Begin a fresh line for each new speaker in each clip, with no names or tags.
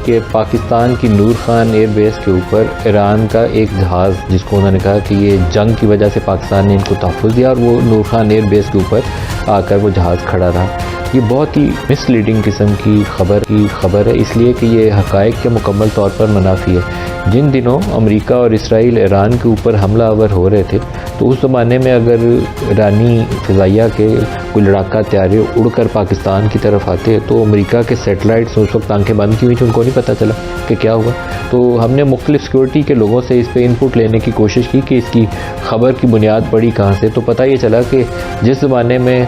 کہ پاکستان کی نور Khan air base کے اوپر ایران کا ایک جہاز، جس کو انہوں نے کہا کہ یہ جنگ کی وجہ سے پاکستان نے ان کو تحفظ دیا، اور وہ نور خان ایئر بیس کے اوپر آ کر وہ جہاز کھڑا رہا۔ یہ بہت ہی مس لیڈنگ قسم کی خبر ہے، اس لیے کہ یہ حقائق کے مکمل طور پر منافی ہے۔ جن دنوں امریکہ اور اسرائیل ایران کے اوپر حملہ آور ہو رہے تھے، تو اس زمانے میں اگر ایرانی فضائیہ کے کوئی لڑاکا طیارے اڑ کر پاکستان کی طرف آتے تو امریکہ کے سیٹلائٹس اس وقت آنکھیں بند کی ہوئی تھیں، ان کو نہیں پتہ چلا کہ کیا ہوا۔ تو ہم نے مختلف سیکورٹی کے لوگوں سے اس پہ انپٹ لینے کی کوشش کی کہ اس کی خبر کی بنیاد پڑی کہاں سے، تو پتہ یہ چلا کہ جس زمانے میں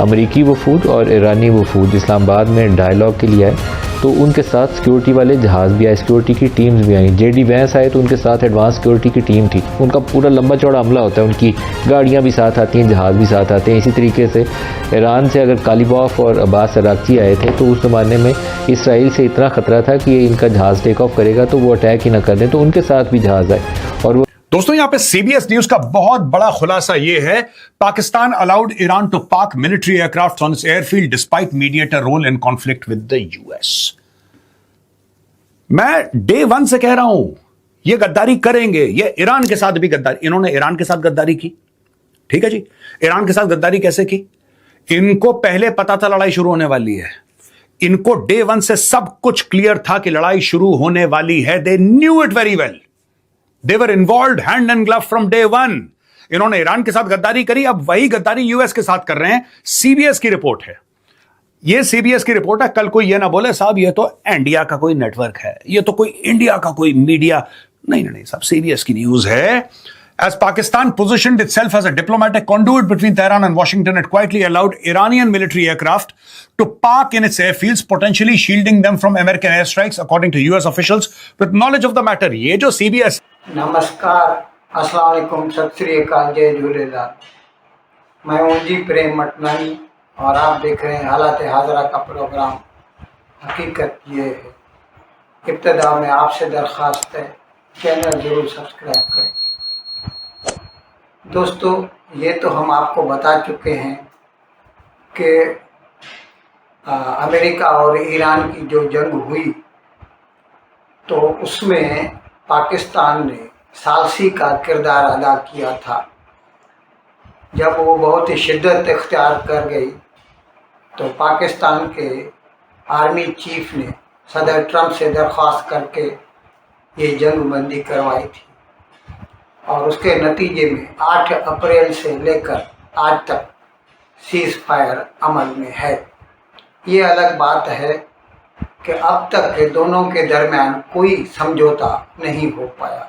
امریکی وفود اور ایرانی وفود اسلام آباد میں ڈائیلاگ کے لیے آئے تو ان کے ساتھ سیکورٹی والے جہاز بھی آئے، سیکورٹی کی ٹیمز بھی آئیں۔ جے ڈی وینس آئے تو ان کے ساتھ ایڈوانس سیکورٹی کی ٹیم تھی، ان کا پورا لمبا چوڑا عملہ ہوتا ہے، ان کی گاڑیاں بھی ساتھ آتی ہیں، جہاز بھی ساتھ آتے ہیں۔ اسی طریقے سے ایران سے اگر کالیباف اور عباس عراقچی آئے تھے تو اس زمانے میں اسرائیل سے اتنا خطرہ تھا کہ یہ ان کا جہاز ٹیک آف کرے گا تو وہ اٹیک ہی نہ کر دیں، تو ان کے ساتھ بھی جہاز آئے۔ اور وہ
دوستوں یہاں پہ سی بی ایس نیوز کا بہت بڑا خلاصہ یہ ہے، Pakistan allowed Iran to park military aircraft on its airfield despite mediator role in conflict with the U S. میں ڈے ون سے کہہ رہا ہوں یہ غداری کریں گے، یہ ایران کے ساتھ بھی غداری، انہوں نے ایران کے ساتھ غداری کی، ٹھیک ہے جی۔ ایران کے ساتھ غداری کیسے کی؟ ان کو پہلے پتا تھا لڑائی شروع ہونے والی ہے، ان کو ڈے ون سے سب کچھ کلیئر تھا کہ لڑائی شروع ہونے والی ہے، they knew it very well, they were involved hand and glove from day one۔ انہوں نے ایران کے ساتھ غداری کری، اب وہی غداری یو ایس کے ساتھ کر رہے ہیں۔ سی بی ایس کی رپورٹ ہے، یہ سی بی ایس کی رپورٹ ہے، کل کوئی یہ نہ بولے صاحب یہ تو انڈیا کا کوئی نیٹ ورک ہے، یہ تو کوئی انڈیا کا کوئی میڈیا، نہیں صاحب سی بی ایس کی نیوز ہے۔ As Pakistan positioned itself as a diplomatic conduit between Tehran and Washington, it quietly allowed Iranian military aircraft to park in its airfields, potentially shielding them from American airstrikes, according to US officials with knowledge of the matter۔ یہ جو C B S
نمسکار، السلام علیکم، ست سری اکال، جے جھولےلال۔ میں ہوں جی پریم مٹنانی اور آپ دیکھ رہے ہیں حالات حاضرہ کا پروگرام۔ حقیقت یہ ہے، ابتدا میں آپ سے درخواست ہے چینل ضرور سبسکرائب کریں۔ دوستو یہ تو ہم آپ کو بتا چکے ہیں کہ امریکہ اور ایران کی جو جنگ ہوئی تو اس میں پاکستان نے ثالثی کا کردار ادا کیا تھا۔ جب وہ بہت ہی شدت اختیار کر گئی تو پاکستان کے آرمی چیف نے صدر ٹرمپ سے درخواست کر کے یہ جنگ بندی کروائی تھی، اور اس کے نتیجے میں 8 اپریل سے لے کر آج تک سیز فائر عمل میں ہے۔ یہ الگ بات ہے کہ اب تک دونوں کے درمیان کوئی سمجھوتا نہیں ہو پایا۔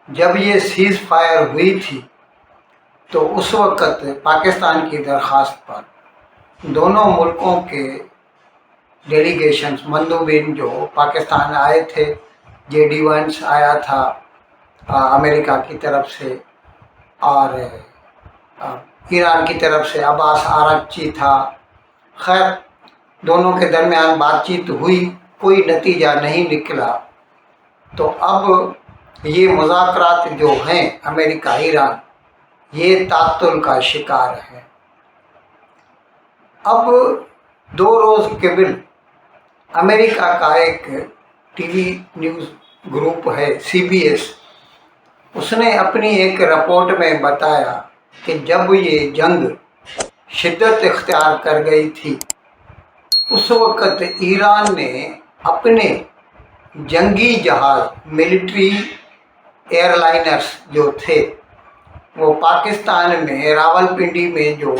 جب یہ سیز فائر ہوئی تھی تو اس وقت پاکستان کی درخواست پر دونوں ملکوں کے ڈیلیگیشنز، مندوبین جو پاکستان آئے تھے، جے ڈی وینس آیا تھا امریکہ کی طرف سے، اور ایران کی طرف سے عباس عراقچی تھا۔ خیر دونوں کے درمیان بات چیت ہوئی، کوئی نتیجہ نہیں نکلا، تو اب یہ مذاکرات جو ہیں امریکہ ایران، یہ تعطل کا شکار ہے۔ اب 2 روز قبل امریکہ کا ایک ٹی وی نیوز گروپ ہے سی بی ایس، اس نے اپنی ایک رپورٹ میں بتایا کہ جب یہ جنگ شدت اختیار کر گئی تھی اس وقت ایران نے اپنے جنگی جہاز، ملٹری ایئر لائنرز جو تھے، وہ پاکستان میں راولپنڈی میں جو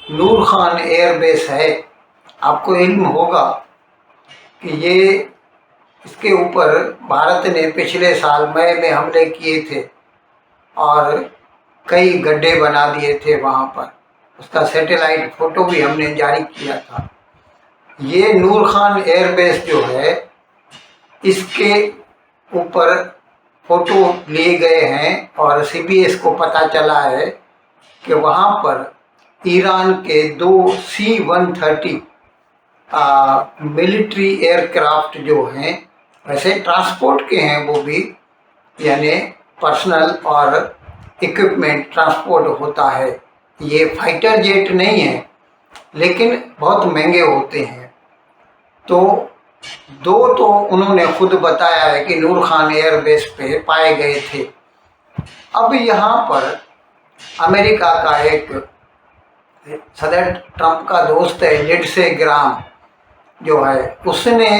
نور خان ایئر بیس ہے، آپ کو علم ہوگا کہ یہ اس کے اوپر بھارت نے پچھلے سال مئی میں حملے کیے تھے اور کئی گڈھے بنا دیے تھے وہاں پر، اس کا سیٹلائٹ فوٹو بھی ہم نے جاری کیا تھا۔ یہ نور خان ایئر بیس جو ہے اس کے اوپر فوٹو لیے گئے ہیں، اور سی بی ایس کو پتہ چلا ہے کہ وہاں پر ایران کے 2 C-130 ملٹری ایئر کرافٹ جو ہیں، ویسے ٹرانسپورٹ کے ہیں وہ بھی، یعنی پرسنل اور اکوپمنٹ ٹرانسپورٹ ہوتا ہے، یہ فائٹر جیٹ نہیں ہے لیکن بہت مہنگے ہوتے ہیں۔ تو दो तो उन्होंने खुद बताया है कि नूर खान एयर बेस पे पाए गए थे। अब यहाँ पर अमेरिका का एक सदर ट्रंप का दोस्त है लिंडसे ग्राम जो है, उसने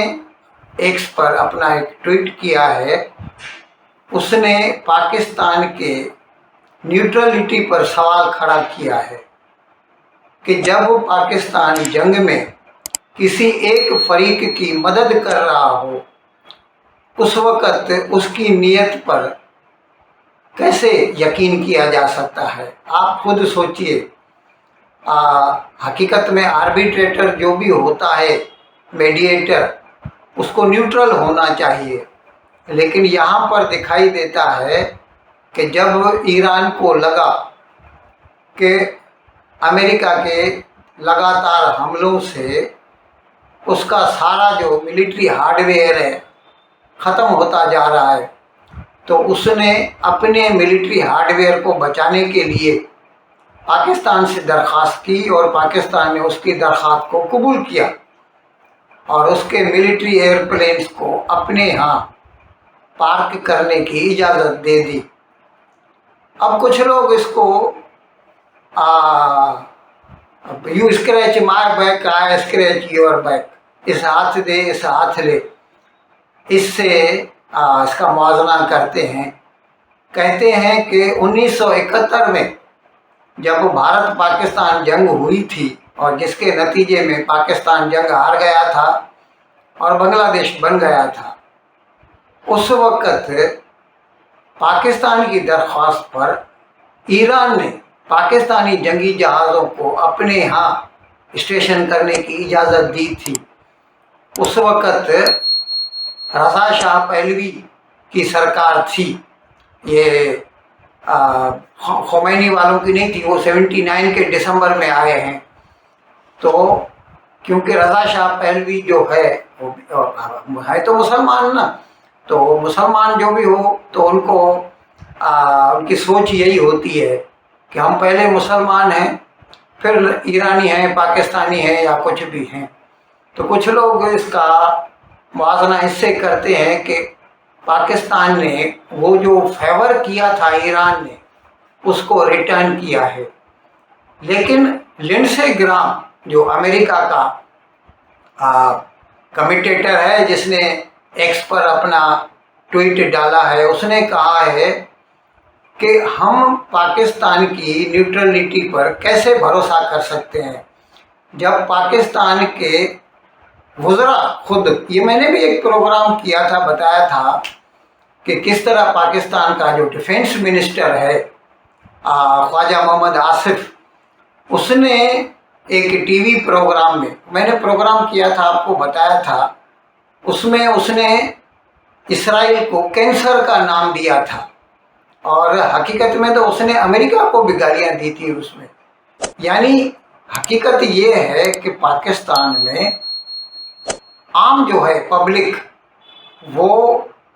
एक्स पर अपना एक ट्वीट किया है। उसने पाकिस्तान के न्यूट्रलिटी पर सवाल खड़ा किया है कि जब पाकिस्तान जंग में किसी एक फरीक की मदद कर रहा हो उस वक़्त उसकी नीयत पर कैसे यकीन किया जा सकता है। आप खुद सोचिए, हकीकत में आर्बिट्रेटर जो भी होता है, मीडिएटर, उसको न्यूट्रल होना चाहिए, लेकिन यहाँ पर दिखाई देता है कि जब ईरान को लगा कि अमेरिका के लगातार हमलों से उसका सारा जो मिलिट्री हार्डवेयर है ख़त्म होता जा रहा है, तो उसने अपने मिलिट्री हार्डवेयर को बचाने के लिए पाकिस्तान से दरख्वास्त की और पाकिस्तान ने उसकी दरख्वास्त को कबूल किया और उसके मिलिट्री एयरप्लेन्स को अपने यहाँ पार्क करने की इजाज़त दे दी। अब कुछ लोग इसको you scratch my back I scratch your back, इस हाथ दे इस हाथ ले, इससे इसका मुआवजा करते हैं। कहते हैं कि 1971 में जब भारत पाकिस्तान जंग हुई थी और जिसके नतीजे में पाकिस्तान जंग हार गया था और बांग्लादेश बन गया था, उस वक़्त पाकिस्तान की दरख्वास्त पर ईरान ने पाकिस्तानी जंगी जहाज़ों को अपने यहाँ स्टेशन करने की इजाज़त दी थी। उस वक़्त रज़ा शाह पहलवी की सरकार थी, ये खोमैनी वालों की नहीं थी, वो 79 के दिसंबर में आए हैं। तो क्योंकि रज़ा शाह पहलवी जो है वो है तो मुसलमान ना, तो मुसलमान जो भी हो तो उनको उनकी सोच यही होती है कि हम पहले मुसलमान हैं फिर ईरानी हैं, पाकिस्तानी हैं या कुछ भी हैं। तो कुछ लोग इसका मुआवजा इससे करते हैं कि पाकिस्तान ने वो जो फेवर किया था ईरान ने उसको रिटर्न किया है। लेकिन लिंडसे ग्राम जो अमेरिका का कमिटेटर है, जिसने एक्स पर अपना ट्वीट डाला है, उसने कहा है कि हम पाकिस्तान की न्यूट्रलिटी पर कैसे भरोसा कर सकते हैं जब पाकिस्तान के वज़रा खुद, ये मैंने भी एक प्रोग्राम किया था, बताया था कि किस तरह पाकिस्तान का जो डिफेंस मिनिस्टर है ख्वाजा मोहम्मद आसिफ, उसने एक टीवी प्रोग्राम में, मैंने प्रोग्राम किया था आपको बताया था, उसमें उसने इसराइल को कैंसर का नाम दिया था और हकीकत में तो उसने अमेरिका को भी गालियाँ दी थी उसमें। यानी हकीकत ये है कि पाकिस्तान में आम जो है पब्लिक वो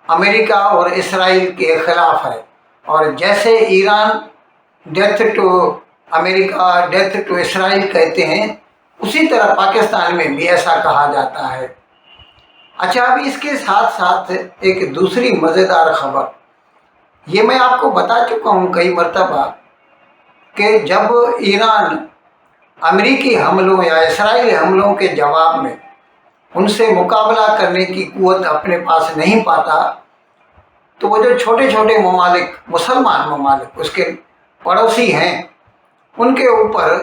अमेरिका और इसराइल के ख़िलाफ़ है, और जैसे Iran death to America death to Israel कहते हैं, उसी तरह पाकिस्तान में भी ऐसा कहा जाता है। अच्छा, अभी इसके साथ साथ एक दूसरी मज़ेदार ख़बर, ये मैं आपको बता चुका हूँ कई मरतबा कि जब ईरान अमेरिकी हमलों या इसराइली हमलों के जवाब में उनसे मुकाबला करने की कुव्वत अपने पास नहीं पाता, तो वो जो छोटे छोटे ममालिक, मुसलमान ममालिक, उसके पड़ोसी हैं, उनके ऊपर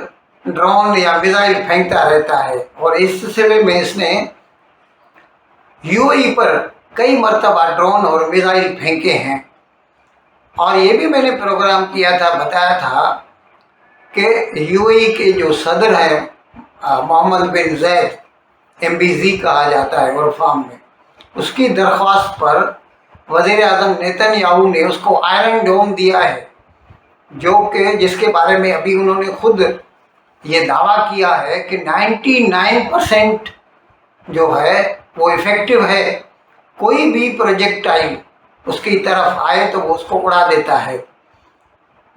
ड्रोन या मिसाइल फेंकता रहता है। और इस सिलसिले में इसने यूएई पर कई मरतबा ड्रोन और मिसाइल फेंके हैं। और ये भी मैंने प्रोग्राम किया था, बताया था कि यूएई के जो सदर हैं मोहम्मद बिन जैद, MBZ कहा जाता है उर्फाम में, उसकी दरख्वास्त पर वज़ीर आज़म नेतन्याहू ने उसको आयरन डोम दिया है, जो कि जिसके बारे में अभी उन्होंने खुद ये दावा किया है कि 99% जो है वो इफ़ेक्टिव है। कोई भी प्रोजेक्टाइल उसकी तरफ आए तो वो उसको उड़ा देता है।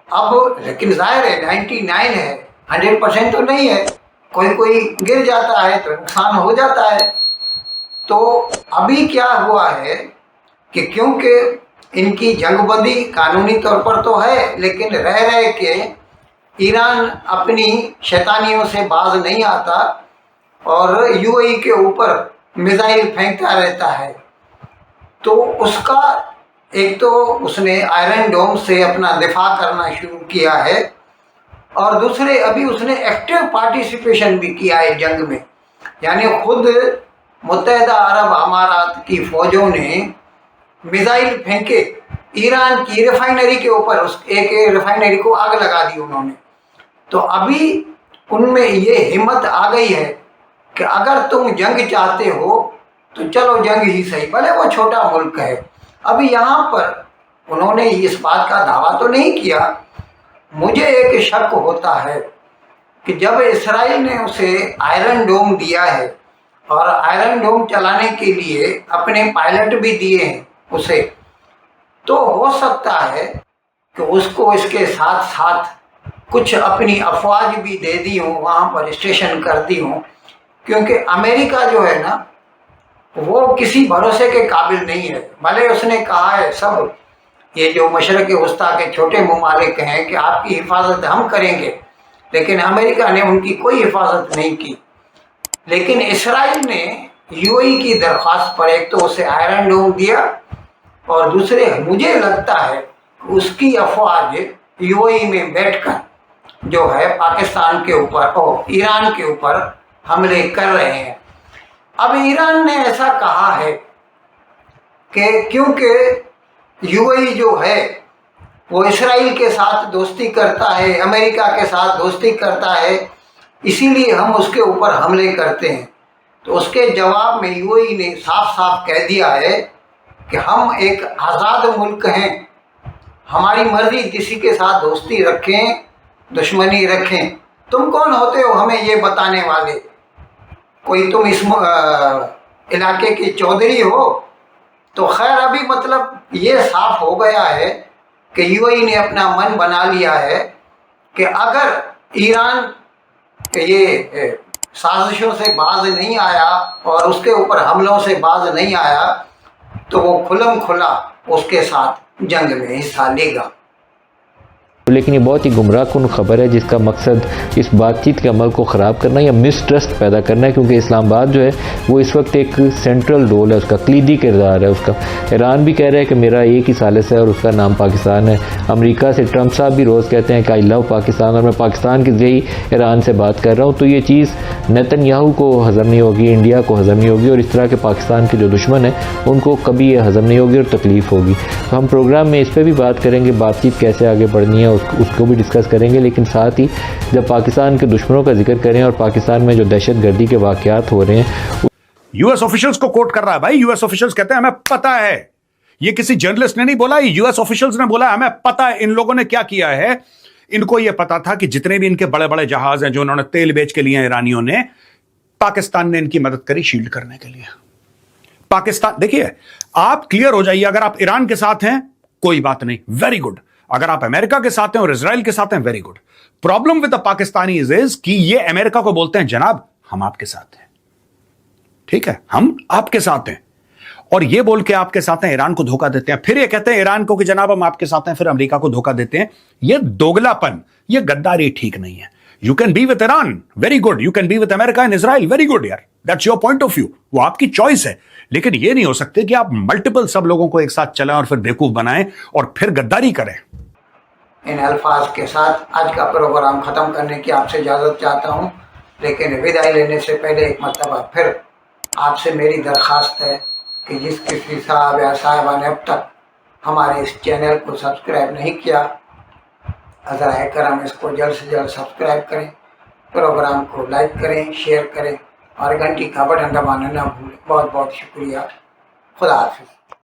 अब लेकिन जाहिर है 99 है, 100% तो नहीं है, कोई कोई गिर जाता है तो नुकसान हो जाता है। تو अभी क्या हुआ है कि क्योंकि इनकी जंगबंदी कानूनी तौर पर तो है, लेकिन रह के ईरान अपनी शैतानियों से बाज नहीं आता और यूएई के ऊपर मिसाइल फेंकता रहता है। तो उसका एक तो उसने आयरन डोम से अपना दिफा करना शुरू किया है, और दूसरे अभी उसने एक्टिव पार्टिसिपेशन भी किया है जंग में। यानी खुद मुत्तहिदा अरब अमारात की फ़ौजों ने मिसाइल फेंके ईरान की रिफाइनरी के ऊपर, उस एक रिफाइनरी को आग लगा दी उन्होंने। तो अभी उनमें ये हिम्मत आ गई है कि अगर तुम जंग चाहते हो तो चलो जंग ही सही, भले वो छोटा मुल्क है। अभी यहाँ पर उन्होंने इस बात का दावा तो नहीं किया, मुझे एक शक होता है कि जब इसराइल ने उसे आयरन डोम दिया है और आयरन डोम चलाने के लिए अपने पायलट भी दिए हैं उसे, तो हो सकता है कि उसको इसके साथ साथ कुछ अपनी अफवाज भी दे दी हूँ, वहाँ पर स्टेशन कर दी हूँ, क्योंकि अमेरिका जो है ना वो किसी भरोसे के काबिल नहीं है। भले उसने कहा है सब ये जो मशरक़ वस्ता के छोटे ममालिक हैं कि आपकी हिफाजत हम करेंगे, लेकिन अमेरिका ने उनकी कोई हिफाजत नहीं की। लेकिन इसराइल ने यूएई की दरख्वास्त पर एक तो उसे आयरन डोम दिया, और दूसरे मुझे लगता है उसकी अफवाज यूएई में बैठकर जो है पाकिस्तान के ऊपर और ईरान के ऊपर हमले कर रहे हैं। अब ईरान ने ऐसा कहा है कि क्योंकि यूएई जो है वो इसराइल के साथ दोस्ती करता है, अमेरिका के साथ दोस्ती करता है, इसीलिए हम उसके ऊपर हमले करते हैं। तो उसके जवाब में यूएई ने साफ साफ कह दिया है कि हम एक आज़ाद मुल्क हैं, हमारी मर्ज़ी किसी के साथ दोस्ती रखें दुश्मनी रखें, तुम कौन होते हो हमें ये बताने वाले? कोई तुम इस इलाके के चौधरी हो? तो खैर अभी मतलब ये साफ हो गया है कि यूएई ने अपना मन बना लिया है कि अगर ईरान ये साजिशों से बाज नहीं आया और उसके ऊपर हमलों से बाज नहीं आया तो वो खुलम खुला उसके साथ जंग में हिस्सा लेगा।
लेकिन ये बहुत ही गुमराह कुन खबर है जिसका मकसद इस बातचीत के अमल को ख़राब करना या मिसट्रस्ट पैदा करना है, क्योंकि इस्लामाबाद जो है वो इस वक्त एक सेंट्रल रोल है, उसका कलीदी किरदार है उसका। ईरान भी कह रहा है कि मेरा एक ही सालिस है और उसका नाम पाकिस्तान है। अमेरिका से ट्रंप साहब भी रोज़ कहते हैं कि आई लव पाकिस्तान और मैं पाकिस्तान के ज़रिए ईरान से बात कर रहा हूँ। तो ये चीज़ नेतन्याहू को हज़म नहीं होगी, इंडिया को हज़म नहीं होगी, और इस तरह के पाकिस्तान के जो दुश्मन हैं उनको कभी ये हज़म नहीं होगी और तकलीफ़ होगी। तो हम प्रोग्राम में इस पर भी बात करेंगे, बातचीत कैसे आगे बढ़नी है उसको भी डिस्कस करेंगे। लेकिन साथ ही जब पाकिस्तान के दुश्मनों का जिक्र करें और पाकिस्तान में जो दहशतगर्दी के वाक़यात हो रहे हैं,
यूएस ऑफिशियल्स को कोट कर रहा है भाई। यूएस ऑफिशियल्स कहते हैं हमें पता है, ये किसी जर्नलिस्ट ने नहीं बोला, ये यूएस ऑफिशियल्स ने बोला हमें पता है इन लोगों ने क्या किया है। इनको यह पता था कि जितने भी इनके बड़े बड़े जहाज हैं जो उन्होंने तेल बेच के लिए ईरानियों ने, पाकिस्तान ने इनकी मदद करी शील्ड करने के लिए। पाकिस्तान, देखिए आप क्लियर हो जाइए, अगर आप ईरान के साथ हैं कोई बात नहीं, वेरी गुड। अगर आप अमेरिका के साथ हैं और इजराइल के साथ हैं, very good. Problem with the Pakistanis is कि ये अमेरिका को बोलते हैं जनाब हम आपके साथ हैं, ठीक है, हम आपके साथ हैं, और ये बोल के आपके साथ हैं ईरान को धोखा देते हैं। फिर ये कहते हैं ईरान को कि जनाब हम आपके साथ हैं, फिर अमेरिका को धोखा देते हैं। ये दोगलापन, ये गद्दारी ठीक नहीं है। You can be with Iran, very good. You can be with America and Israel, very good यार, that's your point of view, वो आपकी चॉइस है। लेकिन ये नहीं हो सकते कि आप मल्टीपल सब लोगों को एक साथ चलाएं और फिर बेवकूफ बनाएं और फिर गद्दारी करें।
इन अल्फाज के साथ आज का प्रोग्राम ख़त्म करने की आपसे इजाज़त चाहता हूँ, लेकिन विदाई लेने से पहले एक मरतबा फिर आपसे मेरी दरख्वास्त है कि जिस किसी साहब या साहिबा ने अब तक हमारे इस चैनल को सब्सक्राइब नहीं किया, ज़रा करम इसको जल्द से जल्द सब्सक्राइब करें, प्रोग्राम को लाइक करें, शेयर करें और घंटी का बटन दबाना ना भूलें। बहुत बहुत शुक्रिया। खुदा हाफिज़।